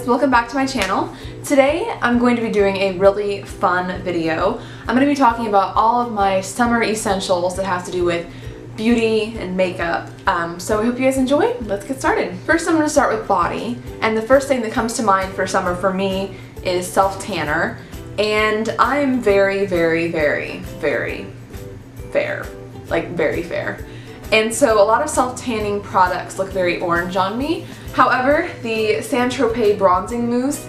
guys, welcome back to my channel. Today I'm going to be doing a really fun video. I'm going to be talking about all of my summer essentials that have to do with beauty and makeup. So I hope you guys enjoy. Let's get started. First I'm going to start with body, and the first thing that comes to mind for summer for me is self-tanner, and I'm very fair, like very fair. And so a lot of self-tanning products look very orange on me. However, the st.tropez bronzing mousse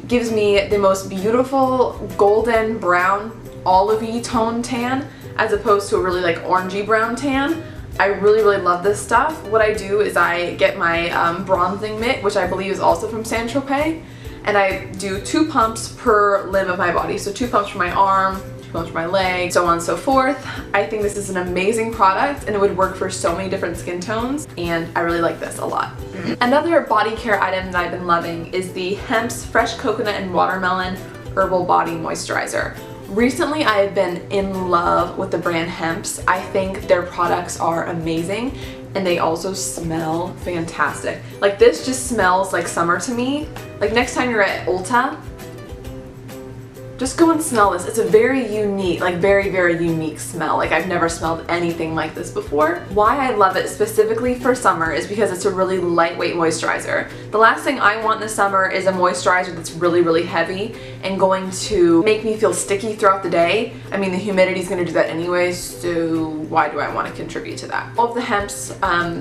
gives me the most beautiful golden brown olivey tone tan as opposed to a really like orangey brown tan. I really love this stuff. What I do is I get my bronzing mitt, which I believe is also from st.tropez, and I do 2 pumps per limb of my body. So 2 pumps for my arm, 2 pumps for my leg, so on and so forth. I think this is an amazing product and it would work for so many different skin tones, and I really like this a lot. Another body care item that I've been loving is the Hempz Fresh Coconut and Watermelon Herbal Body Moisturizer. Recently I have been in love with the brand Hempz. I think their products are amazing and they also smell fantastic. Like, this just smells like summer to me. Like, next time you're at Ulta, just go and smell this. It's a very unique, like very unique smell. Like, I've never smelled anything like this before. Why I love it specifically for summer is because it's a really lightweight moisturizer. The last thing I want in the summer is a moisturizer that's really heavy and going to make me feel sticky throughout the day. I mean, the humidity is going to do that anyways, so why do I want to contribute to that? All of the Hempz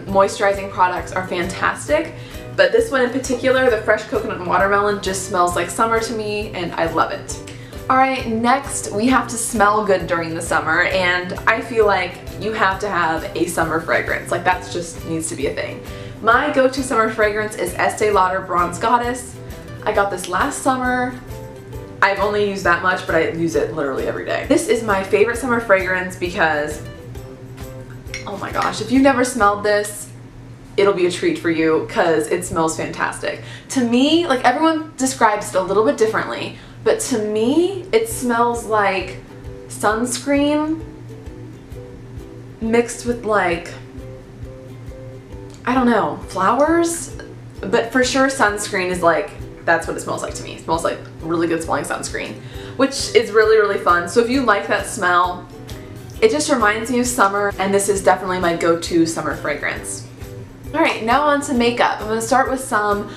moisturizing products are fantastic, but this one in particular, the Fresh Coconut and Watermelon, just smells like summer to me and I love it. Alright, next we have to smell good during the summer, and I feel like you have to have a summer fragrance. Like, that's just needs to be a thing. My go-to summer fragrance is Estee Lauder Bronze Goddess. I got this last summer. I've only used that much, but I use it literally every day. This is my favorite summer fragrance because, oh my gosh, if you've never smelled this, it'll be a treat for you because it smells fantastic. To me, like, everyone describes it a little bit differently, but to me, it smells like sunscreen mixed with, like, I don't know, flowers? But for sure sunscreen is like, that's what it smells like to me. It smells like really good smelling sunscreen, which is really fun. So if you like that smell, it just reminds me of summer, and this is definitely my go-to summer fragrance. Alright, now on to makeup. I'm going to start with some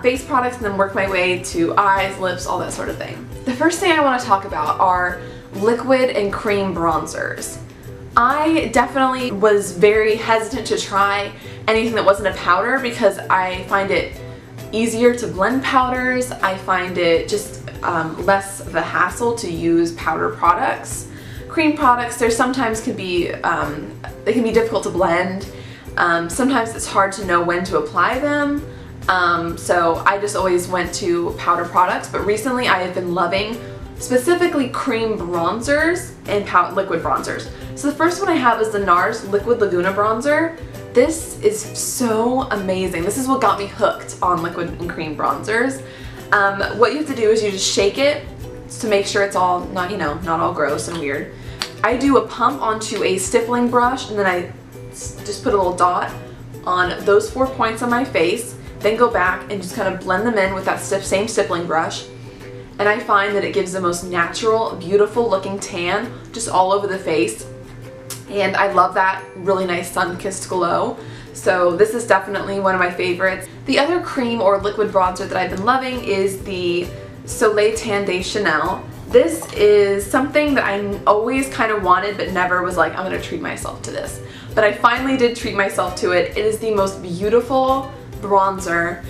face products and then work my way to eyes, lips, all that sort of thing. The first thing I want to talk about are liquid and cream bronzers. I definitely was very hesitant to try anything that wasn't a powder because I find it easier to blend powders. I find it just less of a hassle to use powder products. Cream products, there sometimes can be, they can be difficult to blend. Sometimes it's hard to know when to apply them. So I just always went to powder products, but recently I have been loving specifically cream bronzers and liquid bronzers. So the first one I have is the NARS Liquid Laguna Bronzer. This is so amazing. This is what got me hooked on liquid and cream bronzers. What you have to do is you just shake it to make sure it's all not, you know, not all gross and weird. I do a pump onto a stippling brush, and then I just put a little dot on those 4 points on my face, then go back and just kind of blend them in with that same stippling brush, and I find that it gives the most natural, beautiful looking tan just all over the face, and I love that really nice sun-kissed glow. So this is definitely one of my favorites. The other cream or liquid bronzer that I've been loving is the Soleil Tan de Chanel. This is something that I always kind of wanted but never was like, I'm going to treat myself to this. But I finally did treat myself to it. It is the most beautiful bronzer.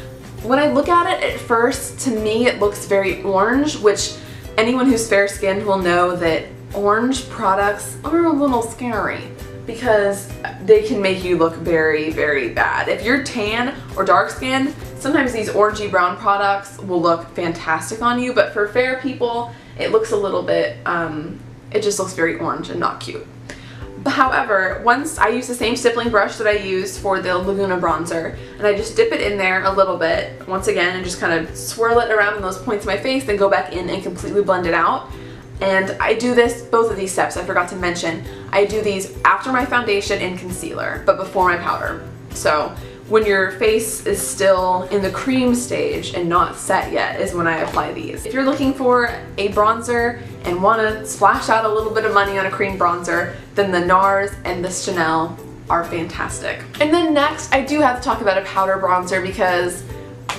When I look at it at first, to me it looks very orange, which anyone who's fair-skinned will know that orange products are a little scary because they can make you look very bad. If you're tan or dark-skinned, sometimes these orangey brown products will look fantastic on you, but for fair people, it looks a little bit, it just looks very orange and not cute. However, once I use the same stippling brush that I used for the Laguna bronzer, and I just dip it in there a little bit, once again, and just kind of swirl it around in those points of my face, then go back in and completely blend it out. And I do this, both of these steps, I forgot to mention, I do these after my foundation and concealer, but before my powder. So when your face is still in the cream stage and not set yet is when I apply these. If you're looking for a bronzer and want to splash out a little bit of money on a cream bronzer, then the NARS and the Chanel are fantastic. And then next, I do have to talk about a powder bronzer because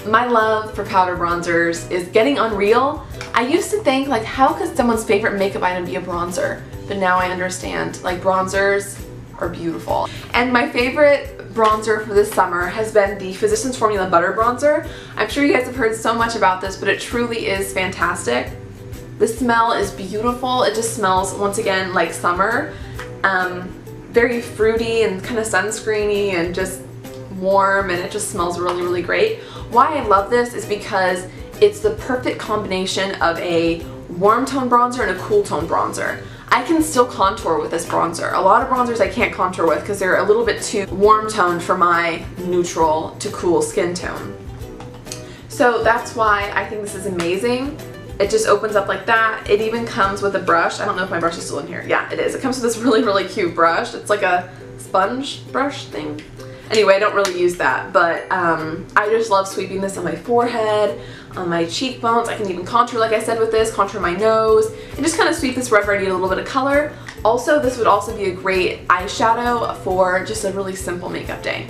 my love for powder bronzers is getting unreal. I used to think, like, how could someone's favorite makeup item be a bronzer? But now I understand, like, bronzers are beautiful. And my favorite bronzer for this summer has been the Physicians Formula Butter Bronzer. I'm sure you guys have heard so much about this, but it truly is fantastic. The smell is beautiful. It just smells, once again, like summer. Very fruity and kind of sunscreeny and just warm, and it just smells really, really great. Why I love this is because it's the perfect combination of a warm tone bronzer and a cool tone bronzer. I can still contour with this bronzer. A lot of bronzers I can't contour with because they're a little bit too warm toned for my neutral to cool skin tone. So that's why I think this is amazing. It just opens up like that. It even comes with a brush. I don't know if my brush is still in here. Yeah, it is. It comes with this really, really cute brush. It's like a sponge brush thing. Anyway, I don't really use that, but I just love sweeping this on my forehead, on my cheekbones. I can even contour, like I said, with this, contour my nose, and just kind of sweep this wherever I need a little bit of color. Also, this would also be a great eyeshadow for just a really simple makeup day.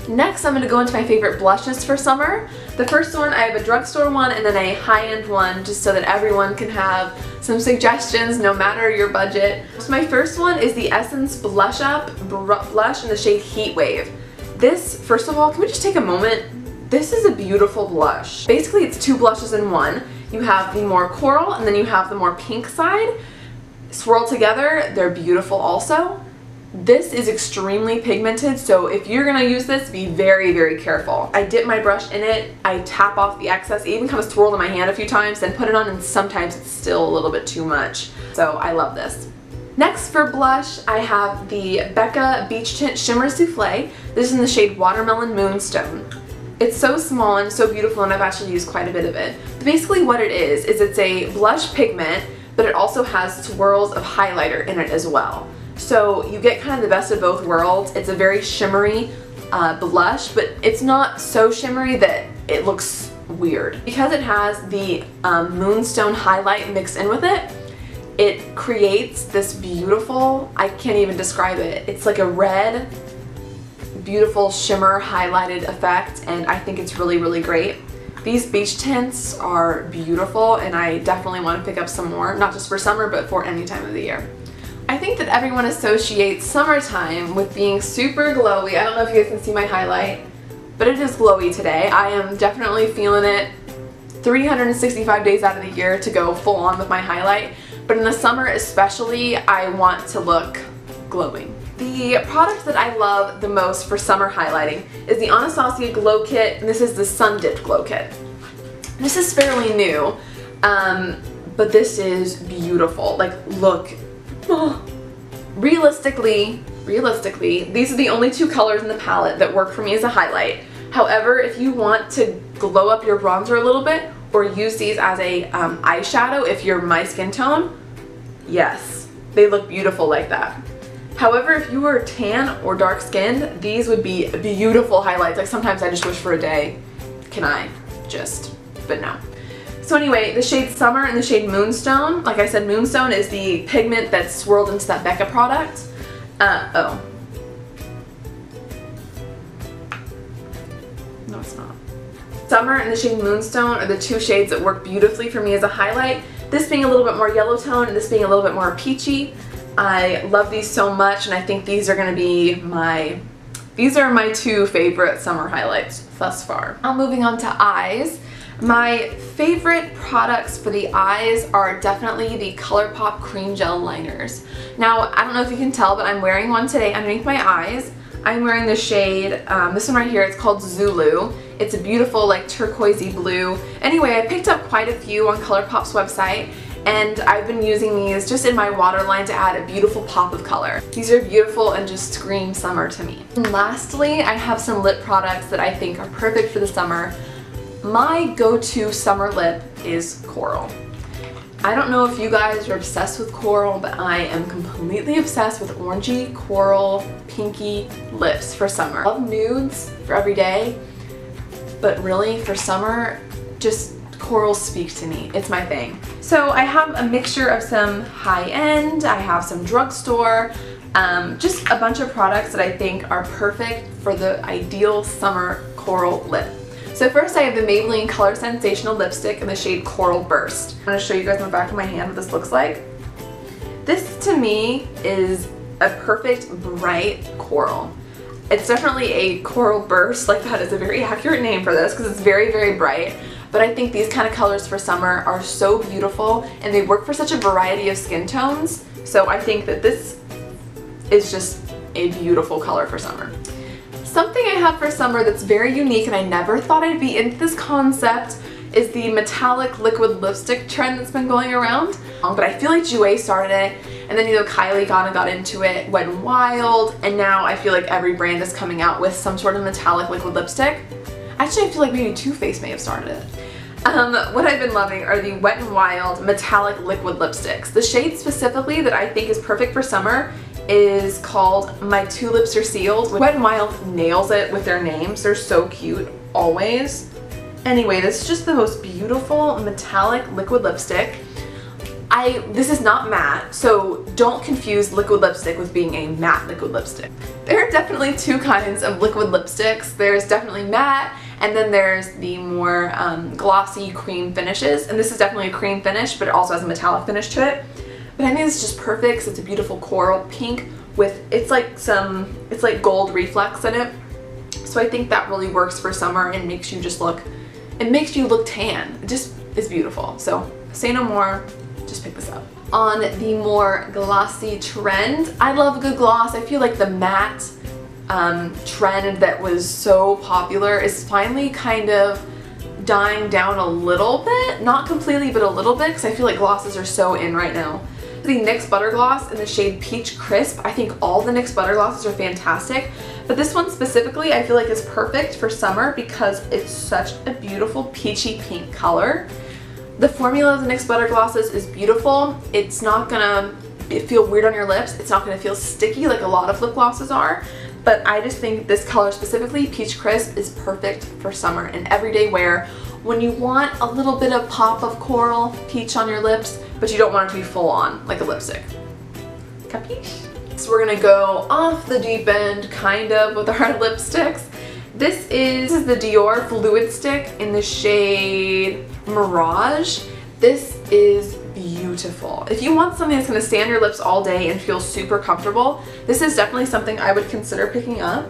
Next, I'm going to go into my favorite blushes for summer. The first one, I have a drugstore one and then a high-end one, just so that everyone can have some suggestions no matter your budget. So my first one is the Essence Blush Up blush in the shade Heat Wave. This, first of all, can we just take a moment? This is a beautiful blush. Basically, it's two blushes in one. You have the more coral and then you have the more pink side. Swirled together, they're beautiful also. This is extremely pigmented, so if you're gonna use this, be very, very careful. I dip my brush in it, I tap off the excess, it even kind of swirled in my hand a few times, then put it on, and sometimes it's still a little bit too much. So I love this. Next for blush, I have the BECCA Beachtint Shimmer Souffle. This is in the shade Watermelon Moonstone. It's so small and so beautiful, and I've actually used quite a bit of it. But basically what it is it's a blush pigment, but it also has swirls of highlighter in it as well. So you get kind of the best of both worlds. It's a very shimmery blush, but it's not so shimmery that it looks weird. Because it has the Moonstone highlight mixed in with it, it creates this beautiful, I can't even describe it, it's like a red, beautiful shimmer highlighted effect, and I think it's really, really great. These beach tints are beautiful, and I definitely want to pick up some more, not just for summer, but for any time of the year. I think that everyone associates summertime with being super glowy. I don't know if you guys can see my highlight, but it is glowy today. I am definitely feeling it 365 days out of the year to go full on with my highlight, but in the summer especially, I want to look glowing. The product that I love the most for summer highlighting is the Anastasia Glow Kit, and this is the Sundipped Glow Kit. This is fairly new, but this is beautiful. Like, look. Oh. Realistically, these are the only two colors in the palette that work for me as a highlight. However, if you want to glow up your bronzer a little bit, or use these as a eyeshadow if you're my skin tone, yes, they look beautiful like that. However, if you are tan or dark skinned, these would be beautiful highlights. Like, sometimes I just wish for a day, can I just, but no. So anyway, the shade Summer and the shade Moonstone, like I said, Moonstone is the pigment that's swirled into that BECCA product. No, it's not. Summer and the shade Moonstone are the two shades that work beautifully for me as a highlight. This being a little bit more yellow tone and this being a little bit more peachy. I love these so much, and I think these are going to be my two favorite summer highlights thus far. Now moving on to eyes. My favorite products for the eyes are definitely the Colourpop Cream Gel Liners. Now, I don't know if you can tell, but I'm wearing one today underneath my eyes. I'm wearing the shade, this one right here, it's called Zulu. It's a beautiful, like, turquoisey blue. Anyway, I picked up quite a few on Colourpop's website, and I've been using these just in my waterline to add a beautiful pop of color. These are beautiful and just scream summer to me. And lastly, I have some lip products that I think are perfect for the summer. My go-to summer lip is Coral. I don't know if you guys are obsessed with coral, but I am completely obsessed with orangey, coral, pinky lips for summer. I love nudes for every day, but really for summer, just corals speak to me. It's my thing. So I have a mixture of some high-end, I have some drugstore, just a bunch of products that I think are perfect for the ideal summer coral lip. So first I have the Maybelline Colorsensational lipstick in the shade Coral Burst. I'm going to show you guys on the back of my hand what this looks like. This to me is a perfect bright coral. It's definitely a coral burst, like that is a very accurate name for this because it's very, very bright. But I think these kind of colors for summer are so beautiful and they work for such a variety of skin tones. So I think that this is just a beautiful color for summer. Something I have for summer that's very unique and I never thought I'd be into this concept is the metallic liquid lipstick trend that's been going around. But I feel like Jouer started it, and then Kylie got into it, went wild, and now I feel like every brand is coming out with some sort of metallic liquid lipstick. Actually, I feel like maybe Too Faced may have started it. What I've been loving are the Wet n Wild metallic liquid lipsticks. The shade specifically that I think is perfect for summer is called My Two Lips Are Sealed. Wet n Wild nails it with their names. They're so cute, always. Anyway, this is just the most beautiful metallic liquid lipstick. This is not matte, so don't confuse liquid lipstick with being a matte liquid lipstick. There are definitely two kinds of liquid lipsticks. There's definitely matte, and then there's the more glossy cream finishes. And this is definitely a cream finish, but it also has a metallic finish to it. But I think it's just perfect because it's a beautiful coral pink with, it's like gold reflex in it. So I think that really works for summer and makes you just look, it makes you look tan. It just is beautiful. So say no more, just pick this up. On the more glossy trend, I love a good gloss. I feel like the matte trend that was so popular is finally kind of dying down a little bit. Not completely, but a little bit, because I feel like glosses are so in right now. The NYX Butter Gloss in the shade Peach Crisp. I think all the NYX Butter Glosses are fantastic, but this one specifically I feel like is perfect for summer because it's such a beautiful peachy pink color. The formula of the NYX Butter Glosses is beautiful. It's not gonna feel weird on your lips. It's not gonna feel sticky like a lot of lip glosses are, but I just think this color specifically, Peach Crisp, is perfect for summer and everyday wear when you want a little bit of pop of coral peach on your lips, but you don't want it to be full on like a lipstick. Capiche? So we're gonna go off the deep end kind of with our lipsticks. This is the Dior Fluid Stick in the shade Mirage. This is beautiful. If you want something that's gonna stay on your lips all day and feel super comfortable, this is definitely something I would consider picking up.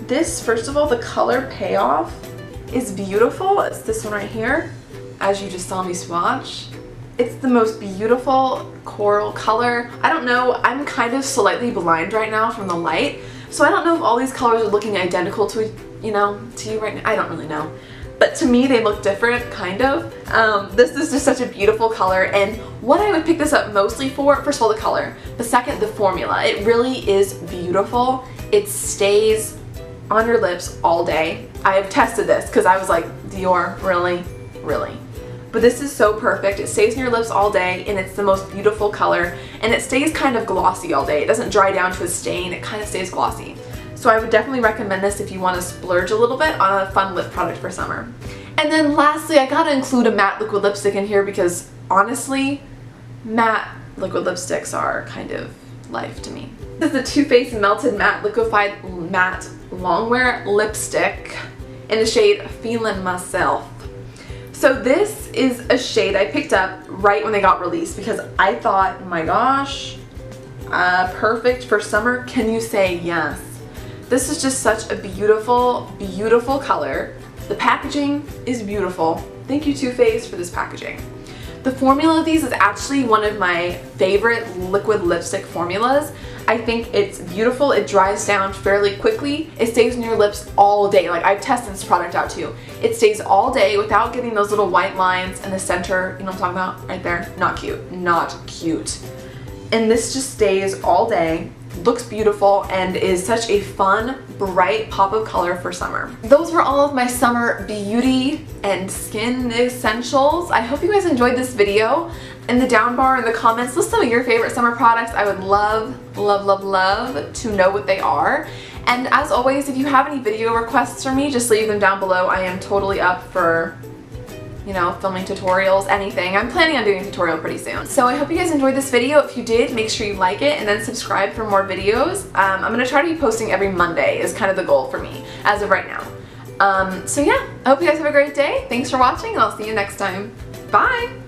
This, first of all, the color payoff is beautiful. It's this one right here, as you just saw me swatch. It's the most beautiful coral color. I don't know, I'm kind of slightly blind right now from the light, so I don't know if all these colors are looking identical to you right now. I don't really know. But to me, they look different, kind of. This is just such a beautiful color, and what I would pick this up mostly for, first of all, the color, but second, the formula. It really is beautiful. It stays on your lips all day. I have tested this because I was like, Dior, really? Really? But this is so perfect. It stays in your lips all day, and it's the most beautiful color, and it stays kind of glossy all day. It doesn't dry down to a stain. It kind of stays glossy. So I would definitely recommend this if you want to splurge a little bit on a fun lip product for summer. And then lastly, I gotta include a matte liquid lipstick in here because honestly, matte liquid lipsticks are kind of life to me. This is the Too Faced Melted Matte Liquefied Matte Longwear Lipstick in the shade Feelin' Myself. So this is a shade I picked up right when they got released because I thought, oh my gosh, perfect for summer. Can you say yes? This is just such a beautiful, beautiful color. The packaging is beautiful. Thank you, Too Faced, for this packaging. The formula of these is actually one of my favorite liquid lipstick formulas. I think it's beautiful. It dries down fairly quickly. It stays on your lips all day. Like, I've tested this product out too. It stays all day without getting those little white lines in the center. You know what I'm talking about? Right there. Not cute. Not cute. And this just stays all day. looks beautiful and is such a fun, bright pop of color for summer. Those were all of my summer beauty and skin essentials. I hope you guys enjoyed this video. In the down bar in the comments, list some of your favorite summer products. I would love, love, love, love to know what they are. And as always, if you have any video requests for me, just leave them down below. I am totally up for, you know, filming tutorials, anything. I'm planning on doing a tutorial pretty soon. So I hope you guys enjoyed this video. If you did, make sure you like it and then subscribe for more videos. I'm gonna try to be posting every Monday is kind of the goal for me as of right now. So yeah, I hope you guys have a great day. Thanks for watching and I'll see you next time. Bye!